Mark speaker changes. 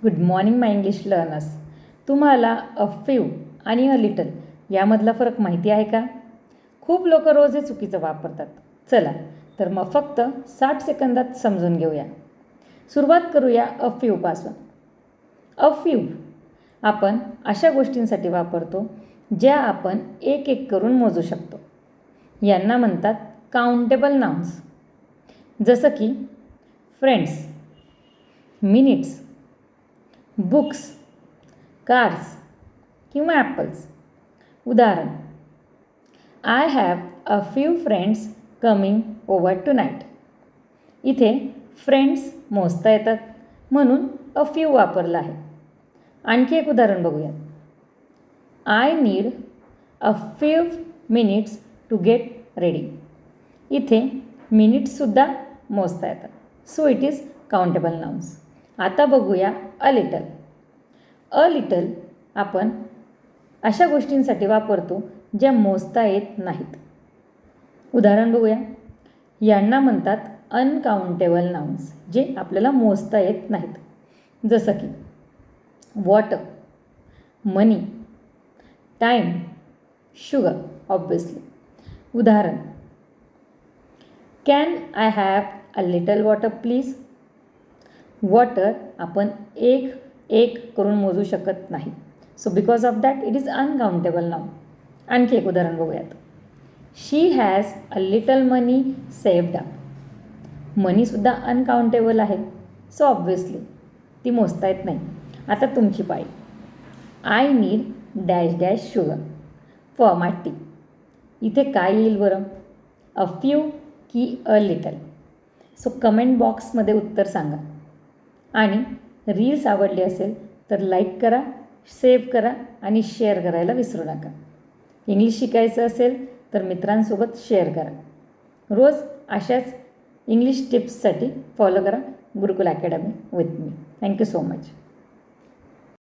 Speaker 1: Good morning माय English learners. तुम्हाला a few आणि a little यामधला फरक माहिती आहे का? खूप लोक रोज हे चुकीचं वापरतात. चला तर मग फक्त 60 सेकंदात समजून घेऊया. सुरुवात करूया अ फ्यूपासून. अ फ्यू आपण अशा गोष्टींसाठी वापरतो ज्या आपण एक एक करून मोजू शकतो. यांना म्हणतात काउंटेबल नाउन्स. जसं की फ्रेंड्स, मिनिट्स, बुक्स, कार्स किंवा ॲपल्स. उदाहरण, I have a few friends coming over tonight. इथे फ्रेंड्स मोजता येतात म्हणून अ फ्यू वापरला आहे. आणखी एक उदाहरण बघूया. I need a few minutes to get ready. इथे मिनिट्ससुद्धा मोजता येतात. So it is countable nouns. आता बघूया अ लिटल. अ लिटल आपण अशा गोष्टींसाठी वापरतो ज्या मोजता येत नाहीत. उदाहरण बघूया. यांना म्हणतात अनकाउंटेबल नाउन्स, जे आपल्याला मोजता येत नाहीत. जसं की water, money, time, sugar obviously. उदाहरण, can I have a little water please. Water आपण एक एक करून मोजू शकत नाही. So because of that it is uncountable noun. आणखी एक उदाहरण बघूयात. She has a little money saved up. मनीसुद्धा अनकाउंटेबल आहे. सो ऑब्वियसली ती मोजता येत नाही. आता तुमची पाळी. I need dash dash sugar for my tea. इथे काय येईल बरं? अ फ्यू की अ लिटल? सो कमेंट बॉक्समध्ये उत्तर सांगा. आणि रील्स आवडली असेल तर लाईक करा, सेव्ह करा आणि शेअर करायला विसरू नका. इंग्लिश शिकायचं असेल तर मित्रांसोबत शेअर करा. रोज अशाच इंग्लिश टिप्ससाठी फॉलो करा Gurukul academy with me. Thank you so much.